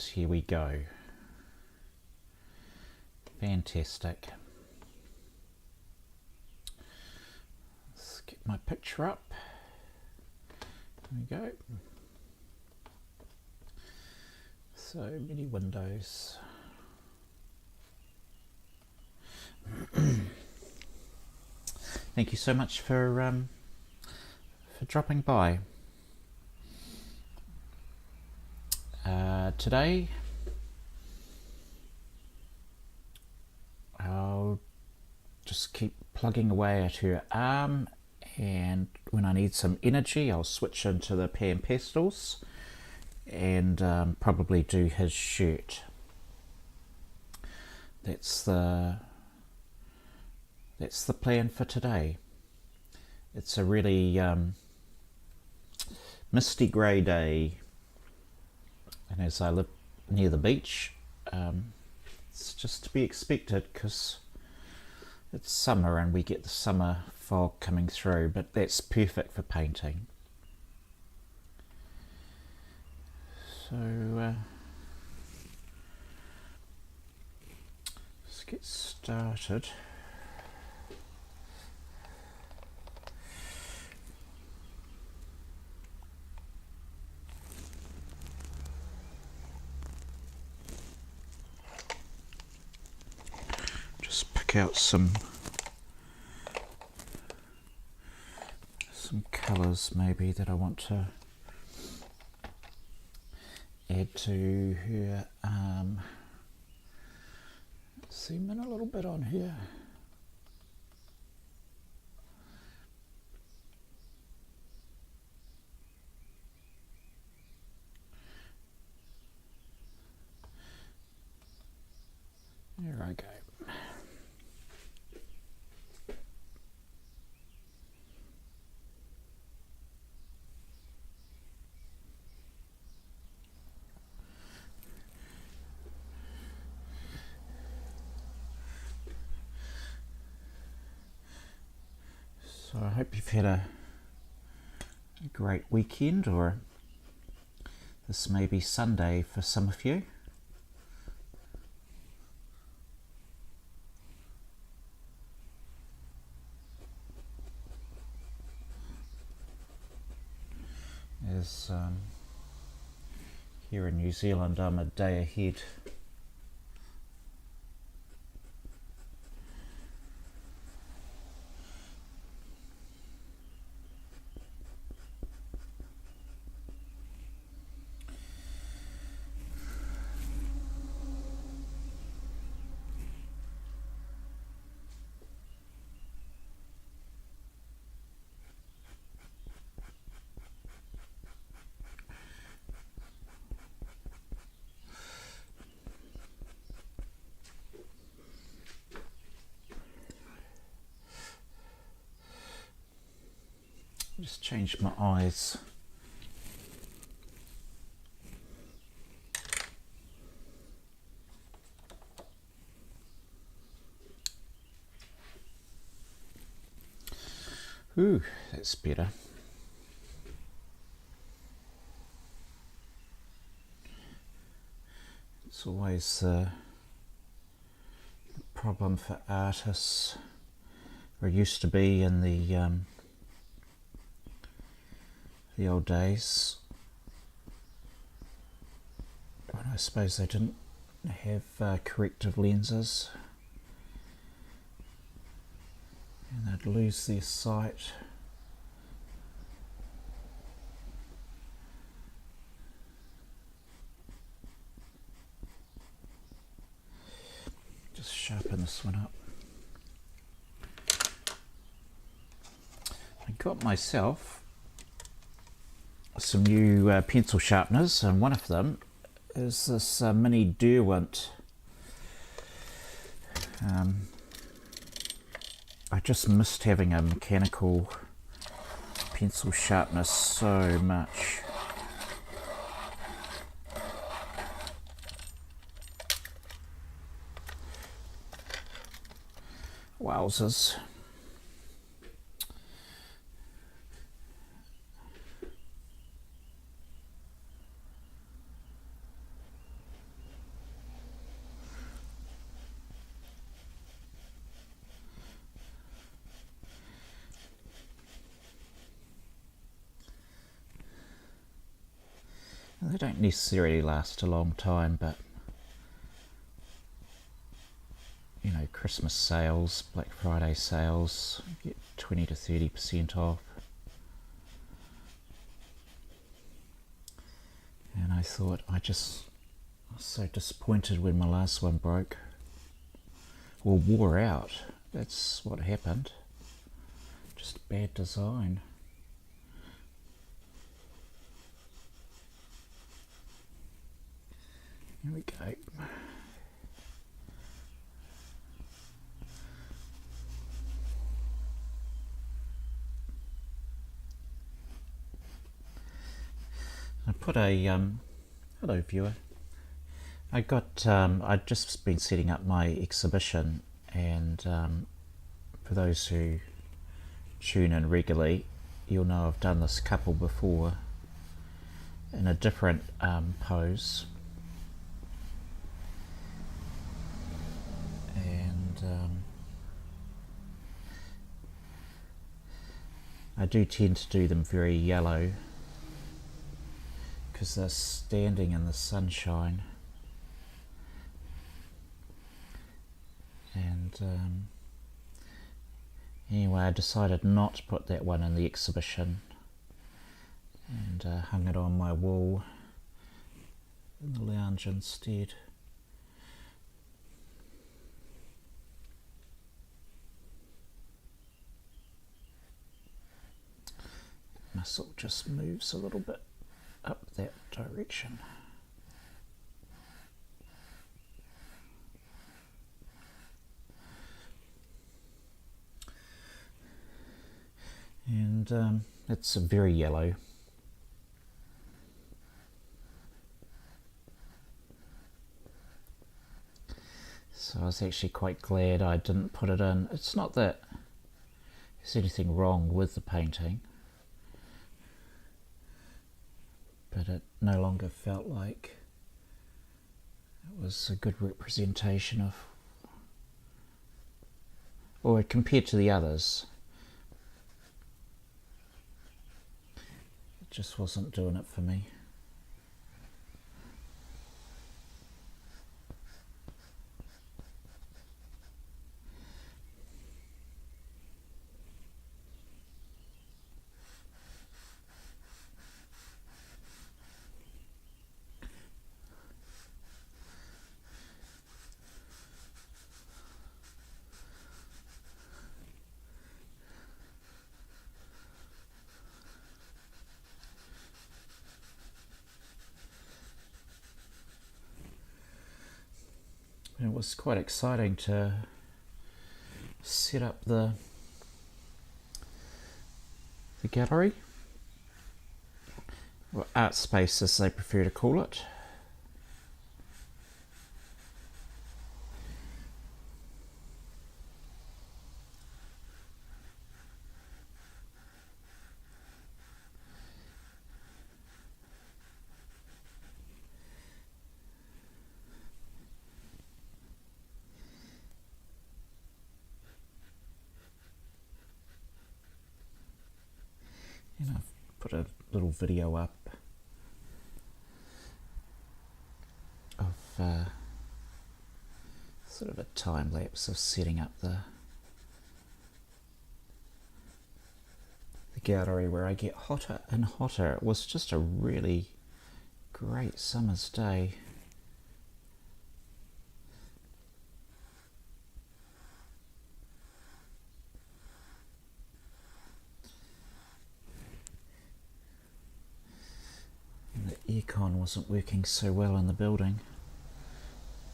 here we go. Fantastic. Let's get my picture up. There we go. So many windows. Thank you so much for dropping by. Today I'll just keep plugging away at her arm, and when I need some energy I'll switch into the pastels and probably do his shirt. That's the plan for today. It's a really misty grey day, and as I live near the beach, it's just to be expected because it's summer and we get the summer fog coming through, but that's perfect for painting. So let's get started. Just pick out some colours maybe that I want to add to her arm. Zoom in a little bit on here. There I go. So I hope you've had a great weekend, or this may be Sunday for some of you. As here in New Zealand I'm a day ahead. Just change my eyes. Ooh, that's better. It's always a problem for artists, or it used to be in the old days, when I suppose they didn't have corrective lenses, and they'd lose their sight. Just sharpen this one up. I got myself some new pencil sharpeners, and one of them is this mini Derwent. I just missed having a mechanical pencil sharpener so much. Wowzers. They don't necessarily last a long time, but you know, Christmas sales, Black Friday sales, you get 20 to 30% off. And I thought, I was so disappointed when my last one broke. Well, wore out. That's what happened. Just bad design. Here we go. I put a hello viewer. I'd just been setting up my exhibition, and for those who tune in regularly, you'll know I've done this couple before in a different pose, and I do tend to do them very yellow because they're standing in the sunshine. And anyway, I decided not to put that one in the exhibition, and hung it on my wall in the lounge instead. Muscle just moves a little bit up that direction. And it's very yellow. So I was actually quite glad I didn't put it in. It's not that there's anything wrong with the painting, but it no longer felt like it was a good representation of, or compared to the others, it just wasn't doing it for me. It was quite exciting to set up the gallery, or art space as they prefer to call it. And I've put a little video up of sort of a time lapse of setting up the gallery, where I get hotter and hotter. It was just a really great summer's day. And the aircon wasn't working so well in the building,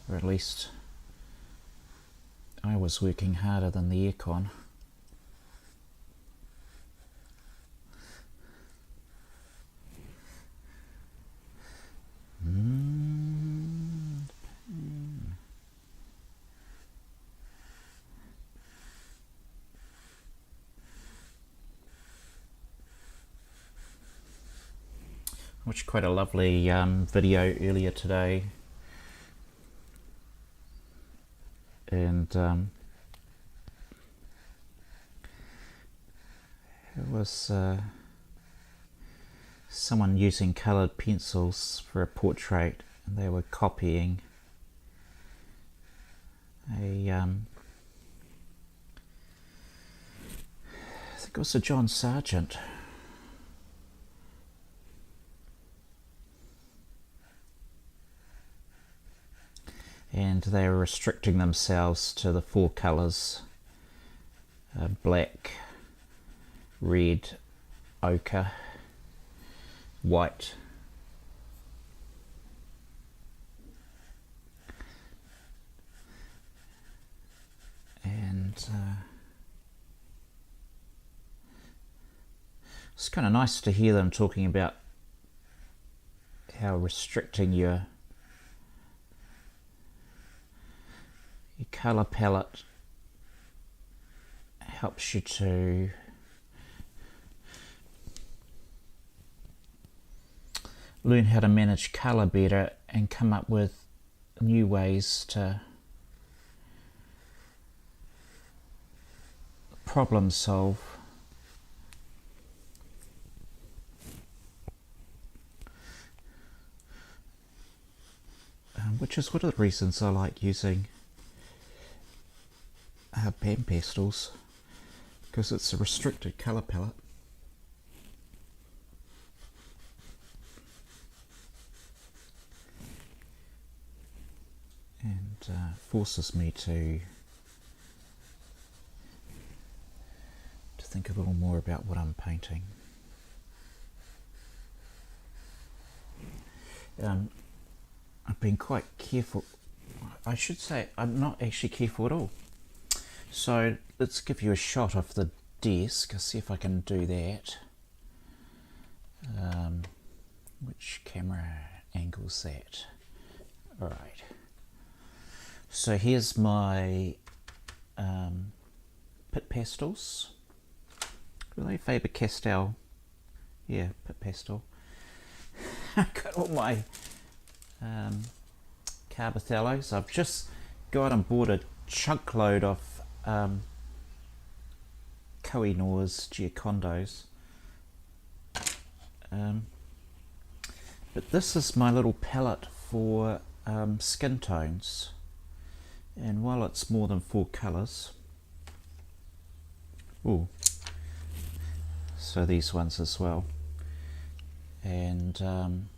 or at least I was working harder than the aircon. I watched quite a lovely video earlier today, and it was someone using coloured pencils for a portrait, and they were copying a I think it was a John Sargent. And they were restricting themselves to the 4 colours: black, red, ochre, white. And it's kind of nice to hear them talking about how restricting your colour palette helps you to learn how to manage colour better and come up with new ways to problem solve. Which is one of the reasons I like using pan pastels, because it's a restricted colour palette. And forces me to think a little more about what I'm painting. I've been quite careful. I should say I'm not actually careful at all. So let's give you a shot of the desk. I'll see if I can do that. Which camera angle's that? Alright. So here's my pit pastels. Were they Faber-Castell? Yeah, pit pastel. I've got all my Carbothellos. I've just got and bought a chunk load of Koh-i-Noor's Giocondos. But this is my little palette for skin tones. And while it's more than 4 colours, so these ones as well. And I'm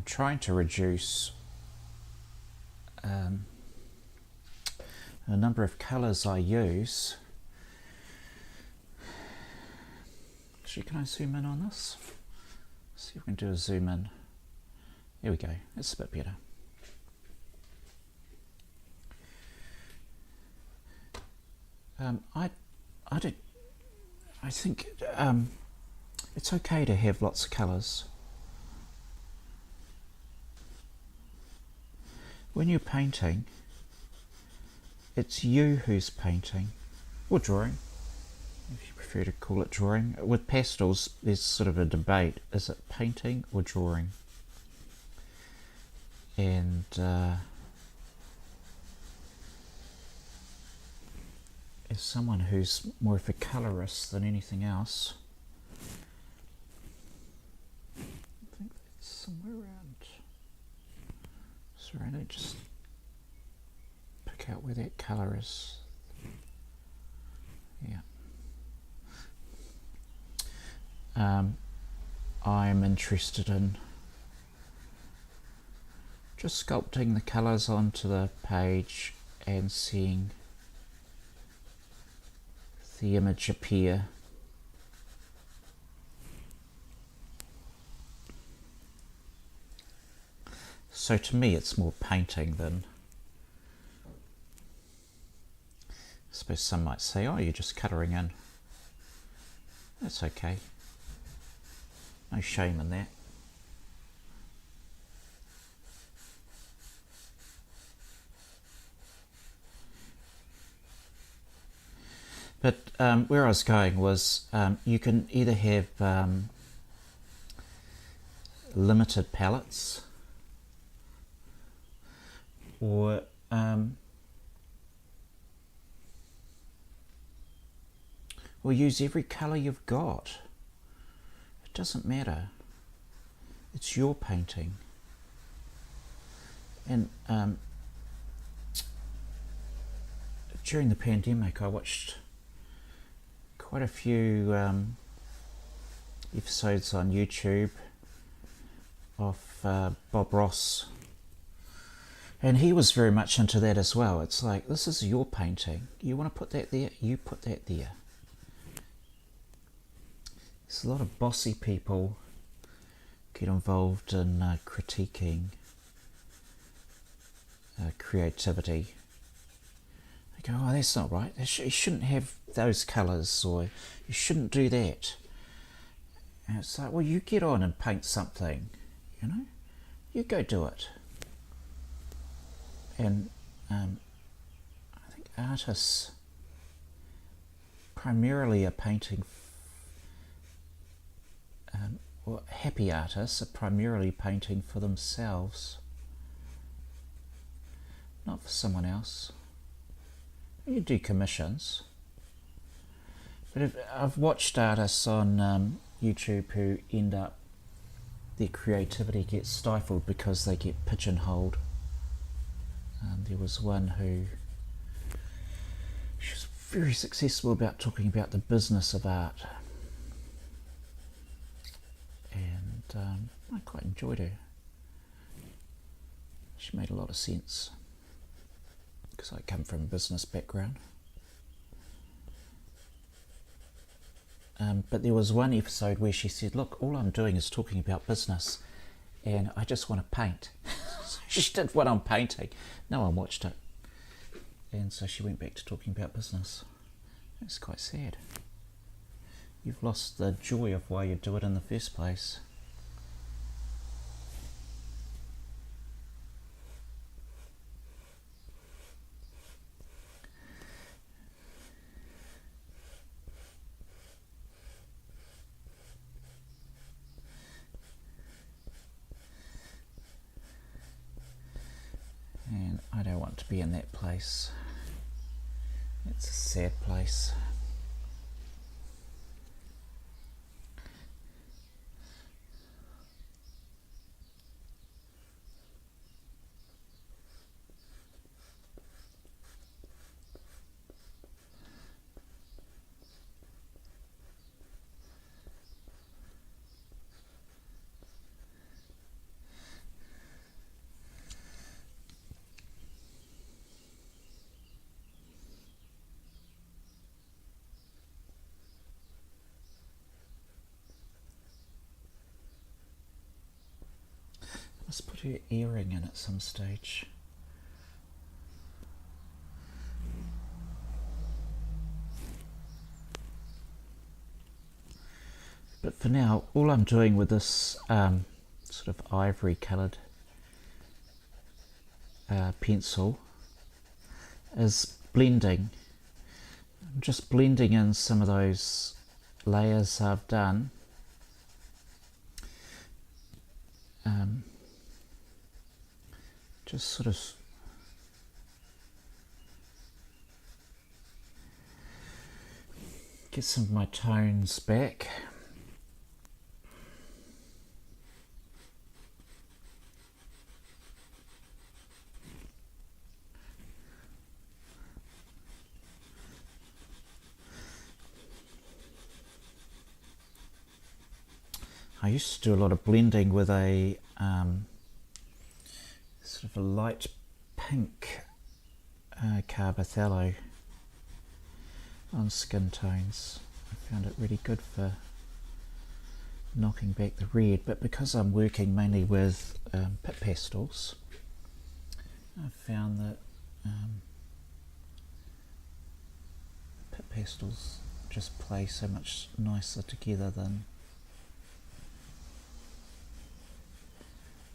trying to reduce the number of colours I use. Actually, can I zoom in on this? See if we can do a zoom in. There we go, that's a bit better. I think it's okay to have lots of colours. When you're painting, it's you who's painting, or drawing, if you prefer to call it drawing. With pastels, there's sort of a debate: is it painting or drawing? And as someone who's more of a colourist than anything else, I think that's somewhere around. Sorry, let me just pick out where that colour is. Yeah. I'm interested in just sculpting the colours onto the page and seeing the image appear. So to me it's more painting than, I suppose some might say, oh, you're just colouring in. That's okay. No shame in that. But where I was going was you can either have limited palettes or use every colour you've got. It doesn't matter. It's your painting. And during the pandemic, I watched quite a few episodes on YouTube of Bob Ross, and he was very much into that as well. It's like, this is your painting. You want to put that there, you put that there. There's a lot of bossy people get involved in critiquing creativity. They go, oh, that's not right. You shouldn't have those colours, or you shouldn't do that. And it's like, well, you get on and paint something, you know? You go do it. And I think artists primarily are painting, or happy artists are primarily painting for themselves, not for someone else. You do commissions. But I've watched artists on YouTube who end up, their creativity gets stifled because they get pigeonholed. There was one who, she was very successful about talking about the business of art, and I quite enjoyed her. She made a lot of sense because I come from a business background. But there was one episode where she said, look, all I'm doing is talking about business and I just want to paint. She did one on painting. No one watched it. And so she went back to talking about business. It's quite sad. You've lost the joy of why you do it in the first place. And I don't want to be in that place. It's a sad place. Let's put her earring in at some stage. But for now, all I'm doing with this sort of ivory coloured pencil is blending. I'm just blending in some of those layers I've done. Just sort of get some of my tones back. I used to do a lot of blending with a sort of a light pink carbothello on skin tones. I found it really good for knocking back the red, but because I'm working mainly with pit pastels, I've found that pit pastels just play so much nicer together than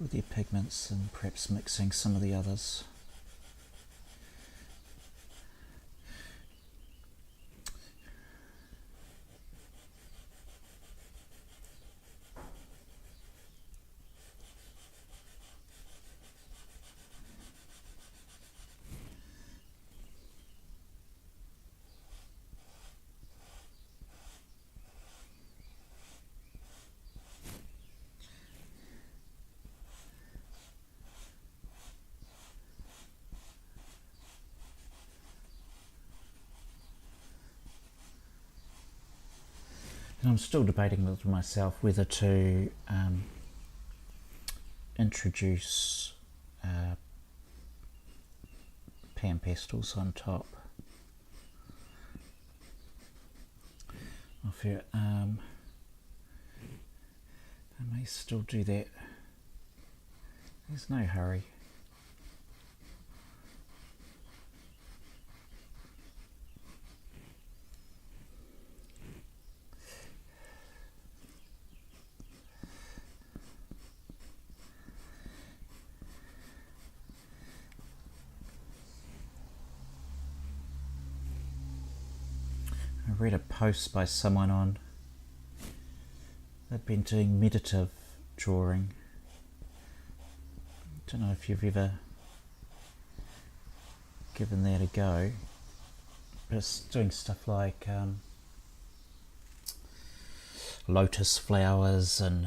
with your pigments, and perhaps mixing some of the others. I'm still debating with myself whether to introduce pan pastels on top of it. I may still do that. There's no hurry. I read a post by someone on, they've been doing meditative drawing. I don't know if you've ever given that a go, but it's doing stuff like lotus flowers and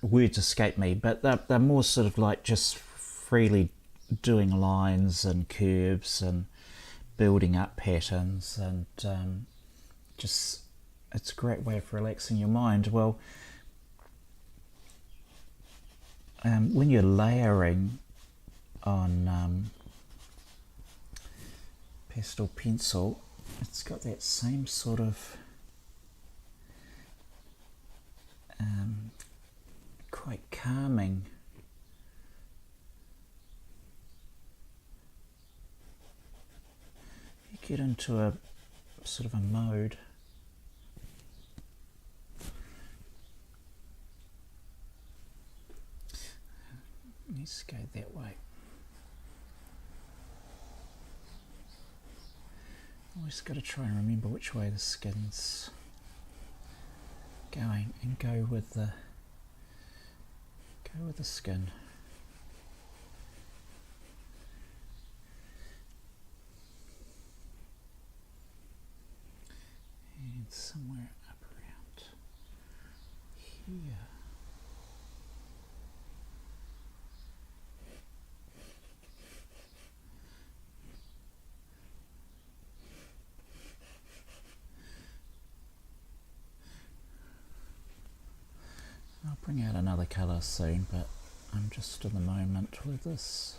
words escape me, but they're more sort of like just freely doing lines and curves and building up patterns, and just it's a great way of relaxing your mind. Well, when you're layering on pastel pencil, it's got that same sort of quite calming you get into a sort of a mode. Let's go that way. Always got to try and remember which way the skin's going and go with the skin. And somewhere up around here. I'll bring out another colour soon, but I'm just in the moment with this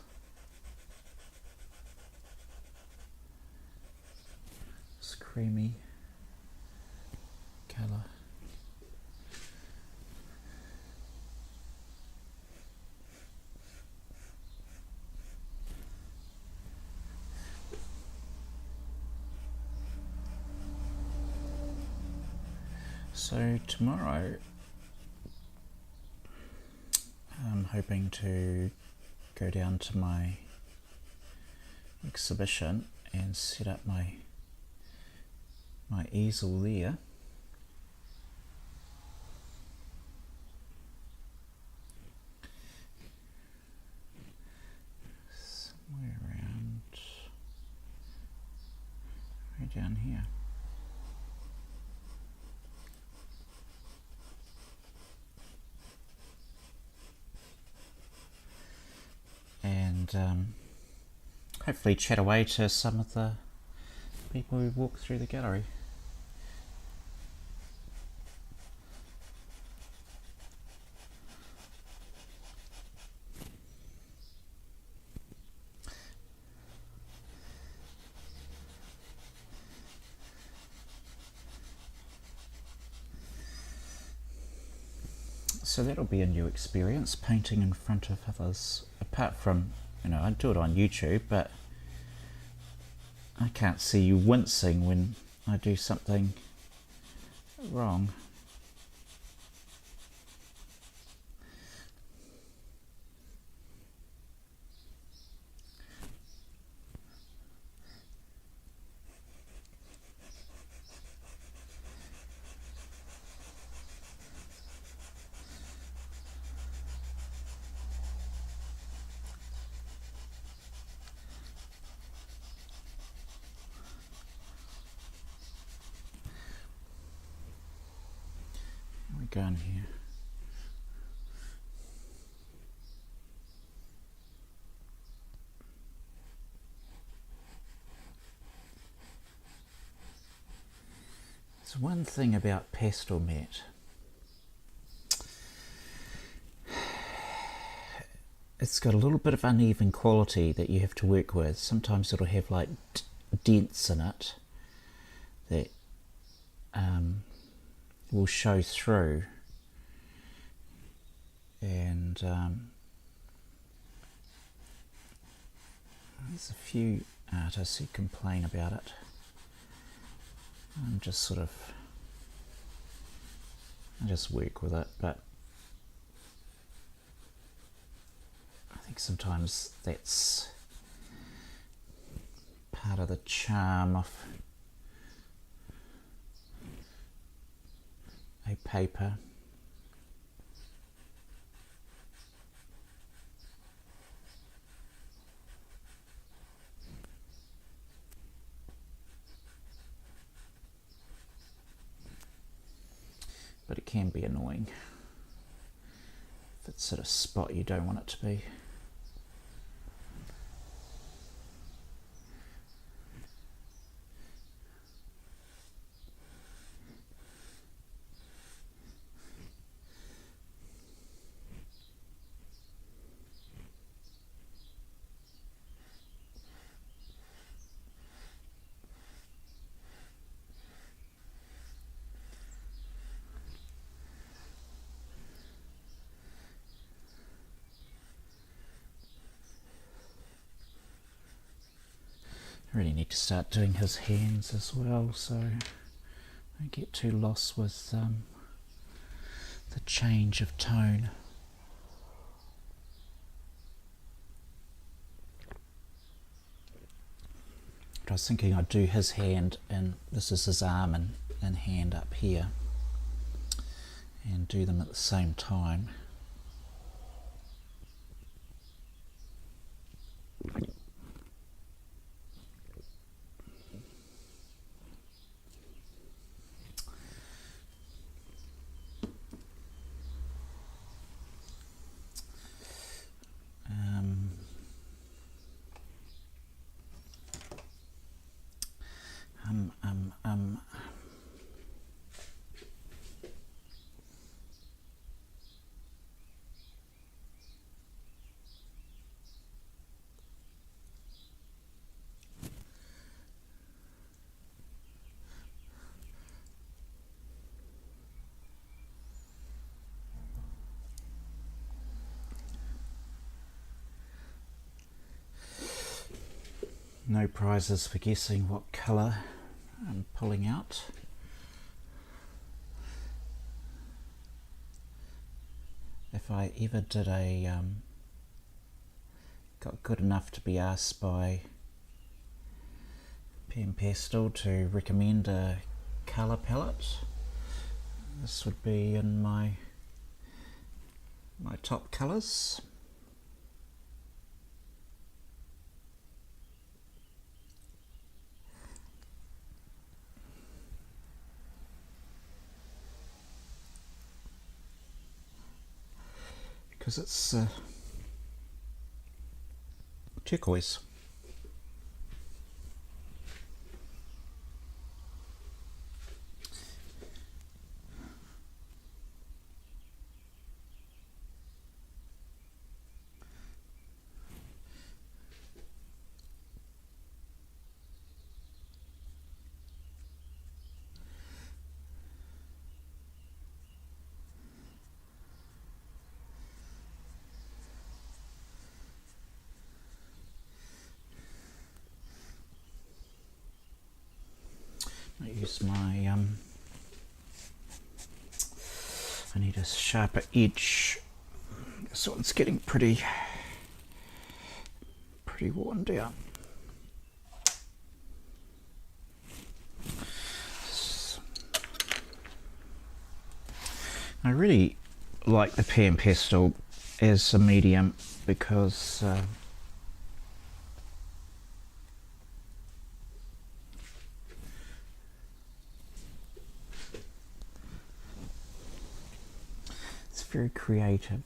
creamy colour. So tomorrow I'm hoping to go down to my exhibition and set up my easel there. Somewhere around right down here. And hopefully chat away to some of the people who walk through the gallery. So that'll be a new experience, painting in front of others. Apart from, I do it on YouTube, but I can't see you wincing when I do something wrong. Going here. There's one thing about pastel matte. It's got a little bit of uneven quality that you have to work with. Sometimes it'll have like dents in it that will show through, and there's a few artists who complain about it. I just work with it, but I think sometimes that's part of the charm of a paper. But it can be annoying if it's at a spot you don't want it to be. I really need to start doing his hands as well, so I don't get too lost with the change of tone. But I was thinking I'd do his hand, and this is his arm and hand up here, and do them at the same time. No prizes for guessing what colour I'm pulling out. If I ever did got good enough to be asked by Pastel to recommend a colour palette, this would be in my top colours. Because it's turquoise. I use my I need a sharper edge. This one's getting pretty worn down. I really like the Pastel as a medium because it's very creative.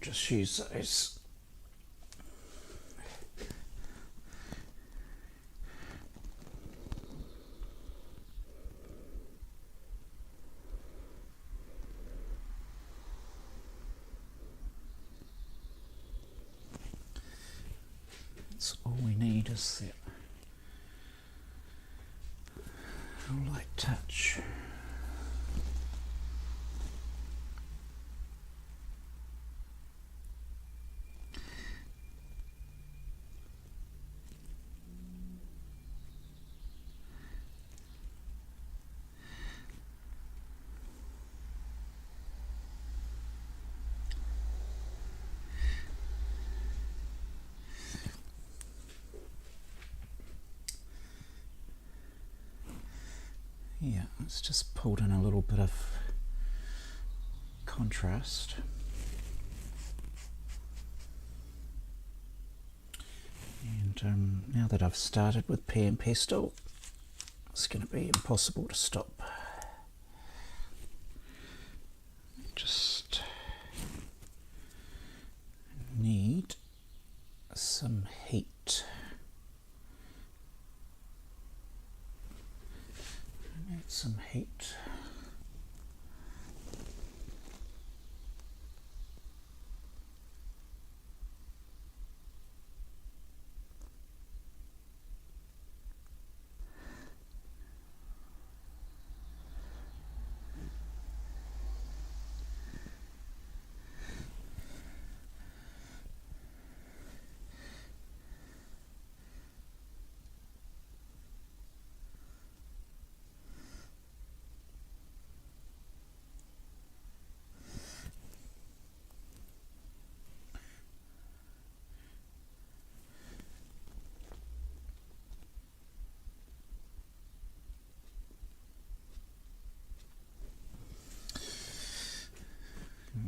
just use those. That's all we need, is that light touch. Yeah, it's just pulled in a little bit of contrast. And now that I've started with Pastel, it's going to be impossible to stop. Just need some heat. Some heat.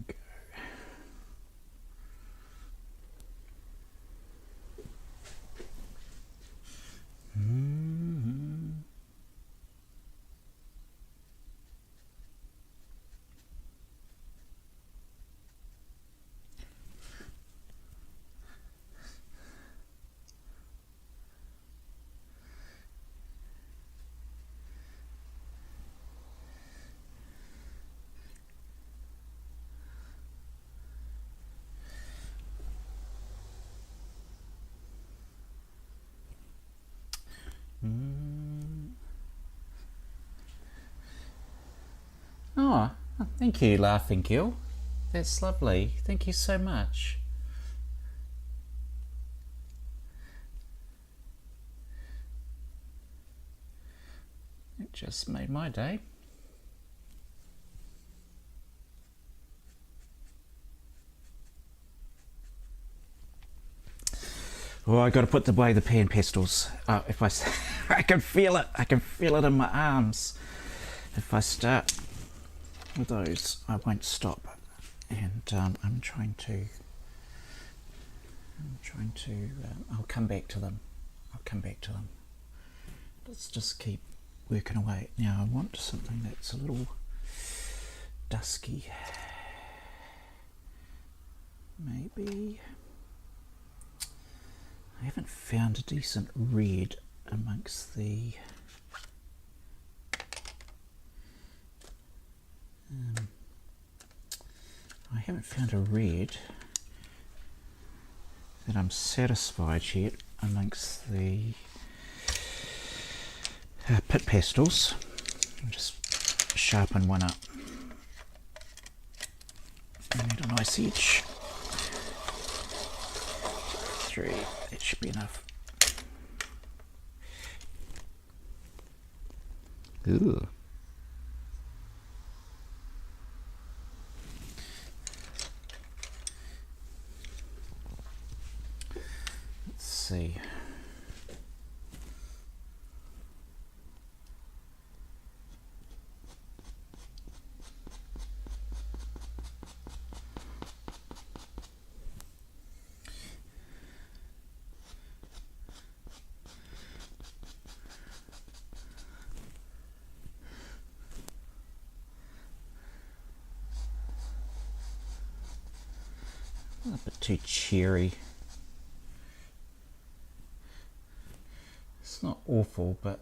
Okay. Oh, thank you, Laughing Gill. That's lovely. Thank you so much. It just made my day. Oh, I got to put away the pastels. If I can feel it. I can feel it in my arms. If I start with those, I won't stop. And I'm trying to. I'll come back to them. Let's just keep working away. Now I want something that's a little dusky. Maybe. I haven't found a decent red amongst the I haven't found a red that I'm satisfied yet amongst the pit pastels. I'll just sharpen one up. I need a nice edge. 3, that should be enough. Ooh. Let's see. A bit too cheery. It's not awful, but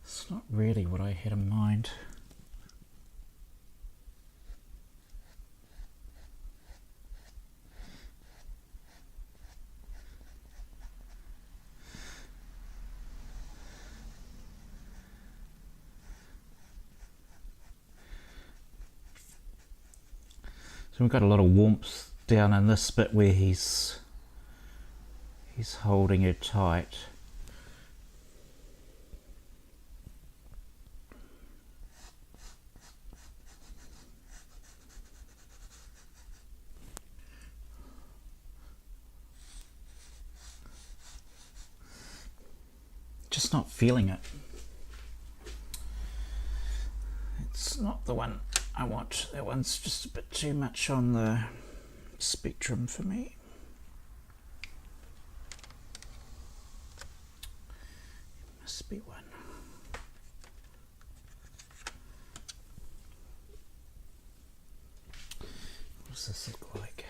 it's not really what I had in mind. So we've got a lot of warmth down in this bit where he's holding her tight. Just not feeling it. It's not the one I want. That one's just a bit too much on the spectrum for me. Must be one. What does this look like?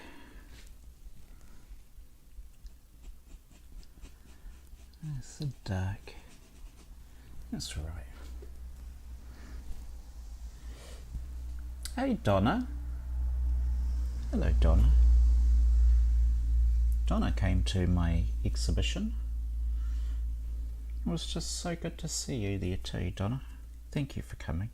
It's a dark. That's right. Hey Donna. Hello Donna. Donna came to my exhibition. It was just so good to see you there too, Donna. Thank you for coming.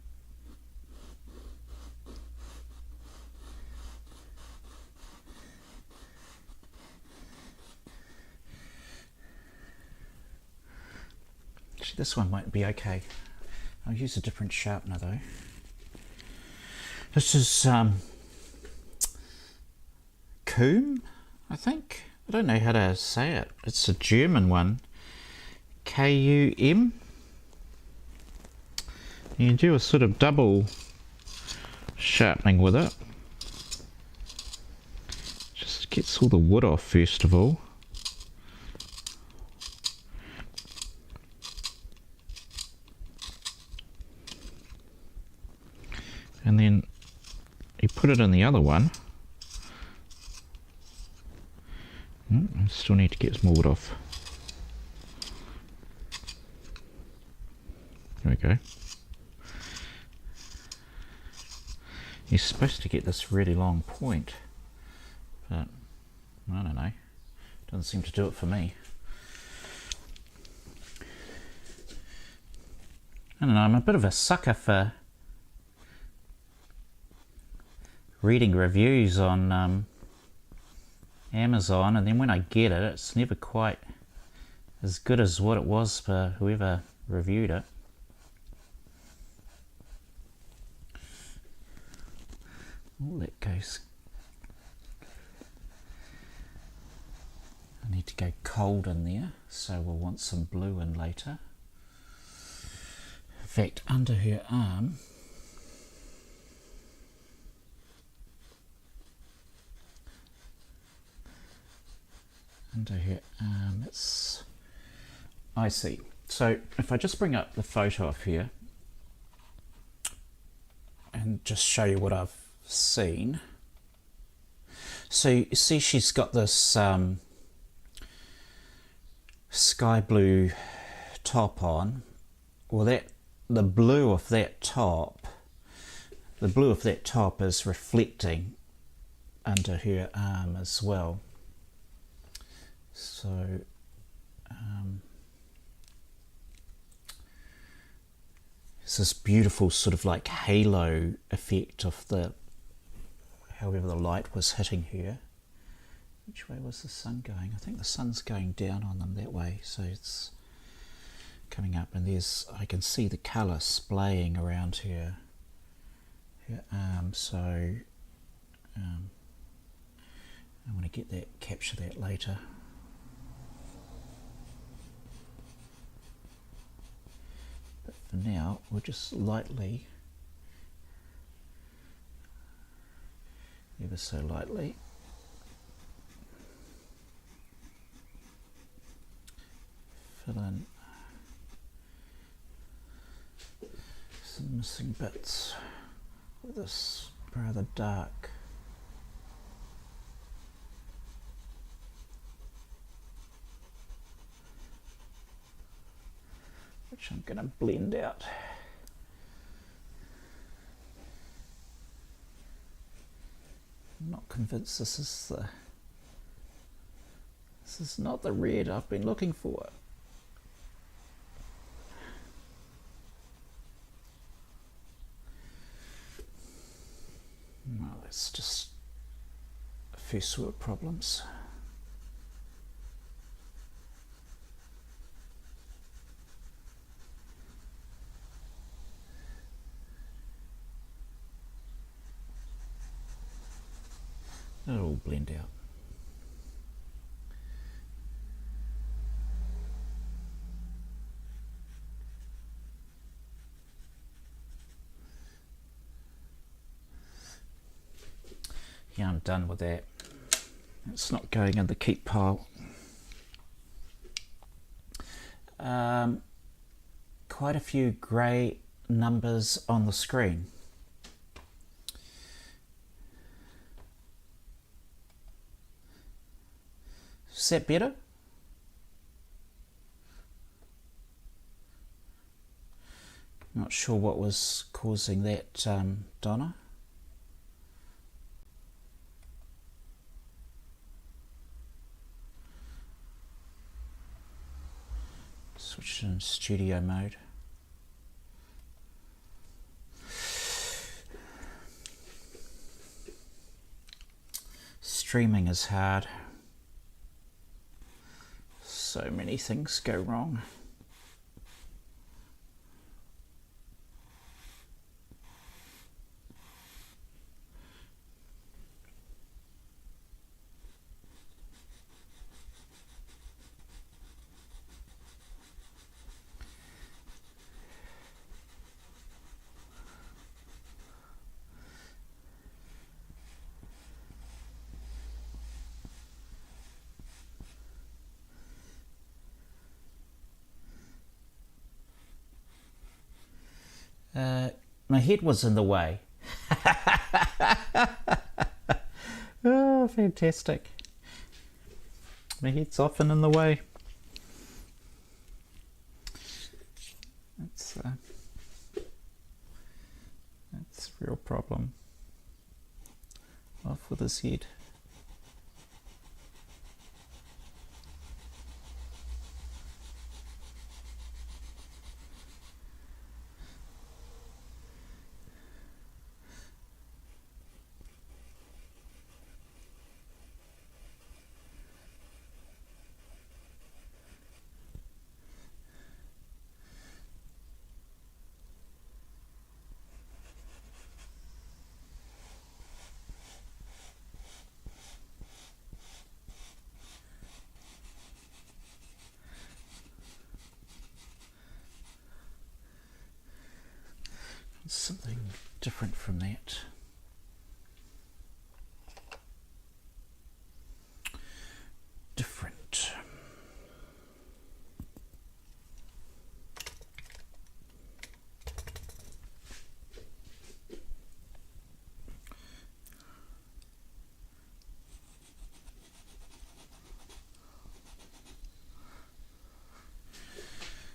Actually, this one might be okay. I'll use a different sharpener though. This is Coom, I think. I don't know how to say it. It's a German one. K-U-M. You do a sort of double sharpening with it. Just gets all the wood off first of all. And then you put it in the other one. I still need to get some more wood off. There we go. You're supposed to get this really long point, but I don't know. Doesn't seem to do it for me. I don't know, I'm a bit of a sucker for reading reviews on Amazon, and then when I get it, it's never quite as good as what it was for whoever reviewed it. Oh, that goes. I need to go cold in there, so we'll want some blue in later. In fact, under her arm, it's, I see. So if I just bring up the photo of here and just show you what I've seen. So you see she's got this sky blue top on. Well, the blue of that top is reflecting under her arm as well. So it's this beautiful sort of like halo effect of however the light was hitting her. Which way was the sun going? I think the sun's going down on them that way, so it's coming up, and I can see the colour splaying around her arm. So I want to capture that later. But for now, we'll just lightly, ever so lightly, fill in some missing bits with this rather dark. Which I'm going to blend out. I'm not convinced this is not the red I've been looking for. Well, that's just a few sort problems. It'll all blend out. Yeah, I'm done with that. It's not going in the keep pile. Quite a few grey numbers on the screen. Is that better? Not sure what was causing that, Donna. Switch in studio mode. Streaming is hard. So many things go wrong. My head was in the way. Oh, fantastic. My head's often in the way. That's a real problem. Off with his head. Something different from that. Different.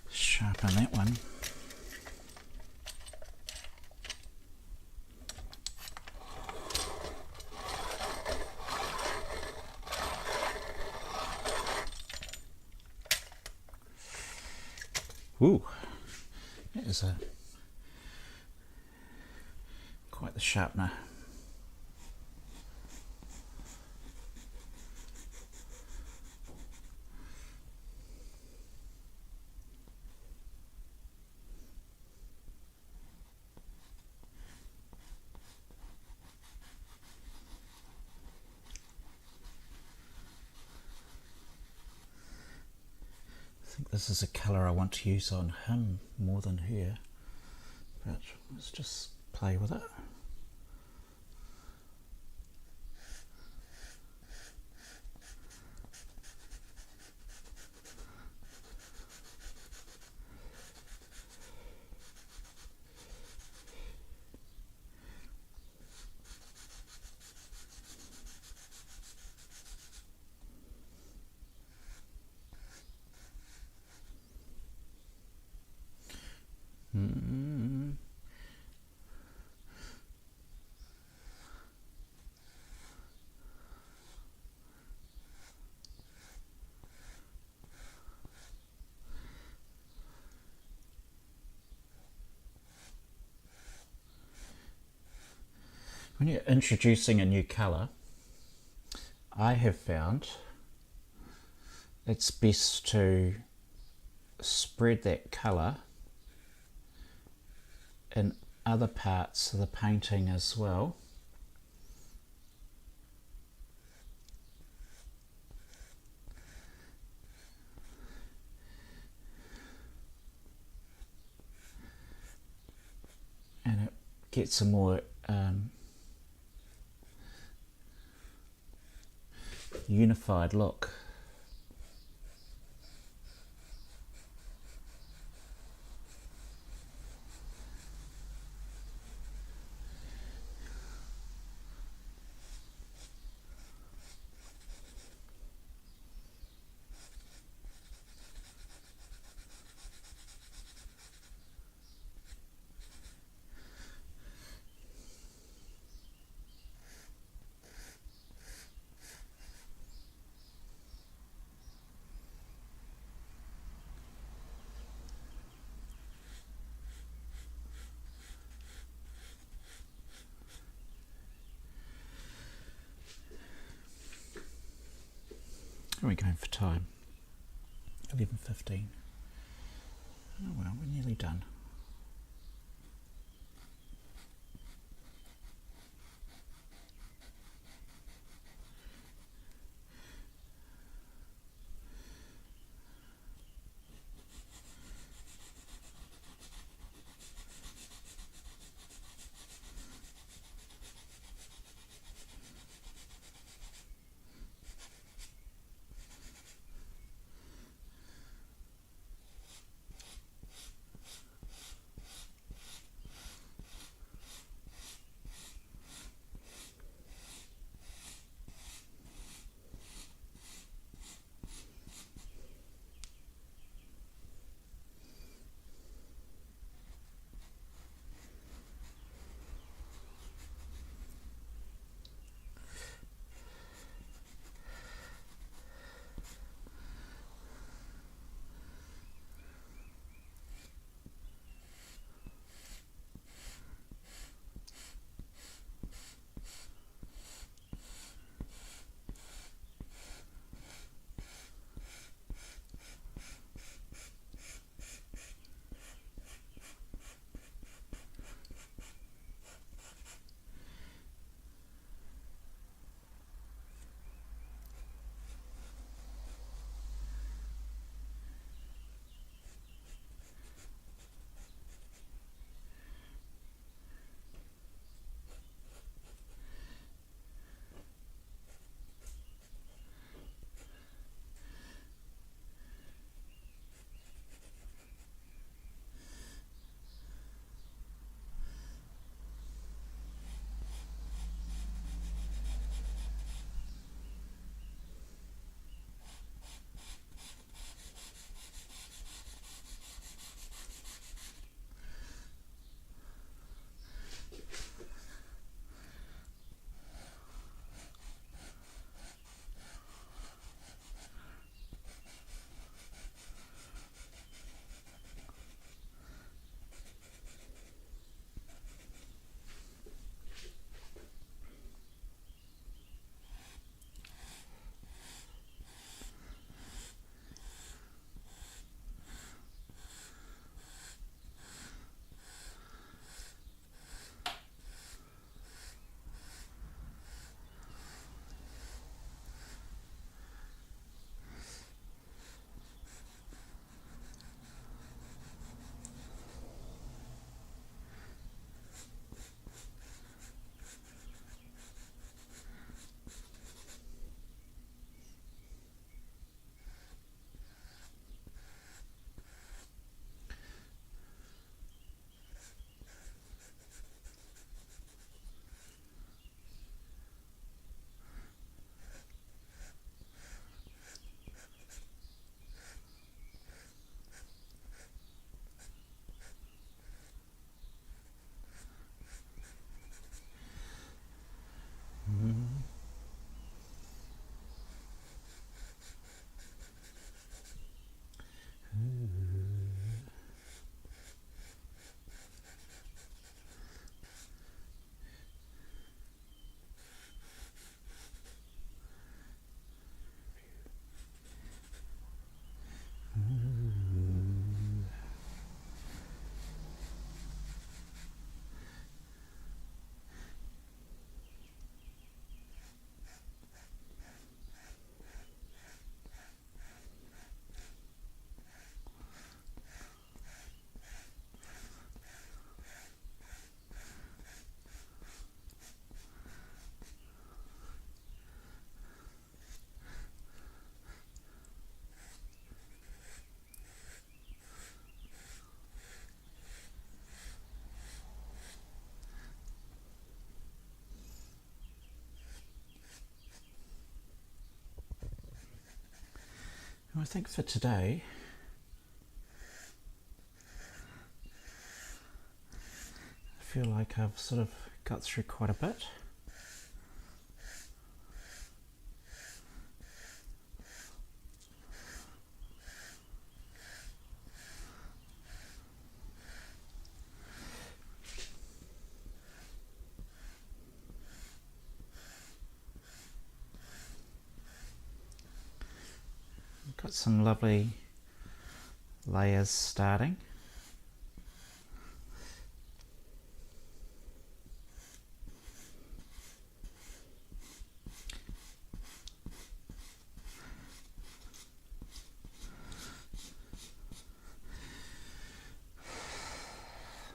Sharpen that one. Ooh, that is quite the sharpener. I think this is a colour I want to use on him more than her, but let's just play with it. when you're introducing a new colour, I have found it's best to spread that colour in other parts of the painting as well. And it gets a more unified look. How are we going for time? 11:15. Oh well, we're nearly done. I think for today, I feel like I've sort of got through quite a bit. Got some lovely layers starting.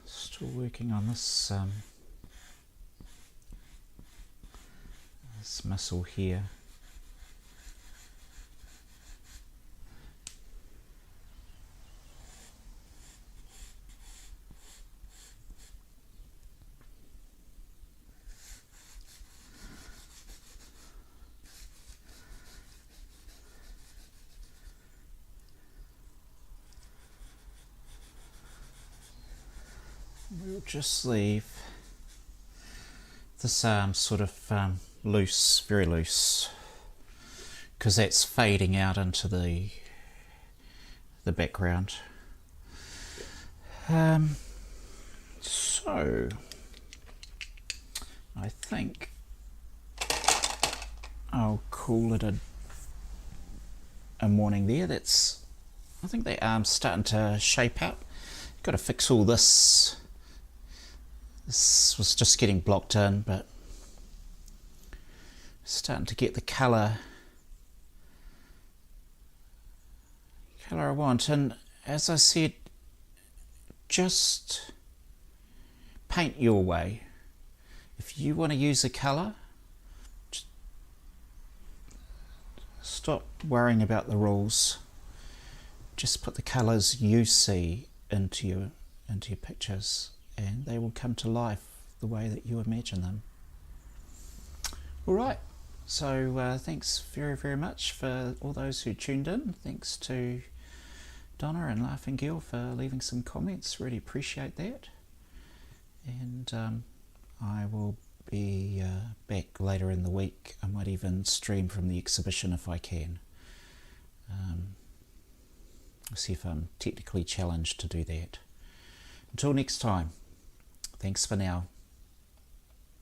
Still working on this this missile here. We'll just leave this arm sort of loose, very loose, because that's fading out into the background. So I think I'll call it a morning there. I think the arm's starting to shape up. Got to fix all this. This was just getting blocked in, but starting to get the colour I want. And as I said, just paint your way. If you want to use a colour, just stop worrying about the rules. Just put the colours you see into your pictures, and they will come to life the way that you imagine them. Alright, so thanks very, very much for all those who tuned in. Thanks to Donna and Laughing Girl for leaving some comments. Really appreciate that. And I will be back later in the week. I might even stream from the exhibition if I can. I'll see if I'm technically challenged to do that. Until next time, thanks for now.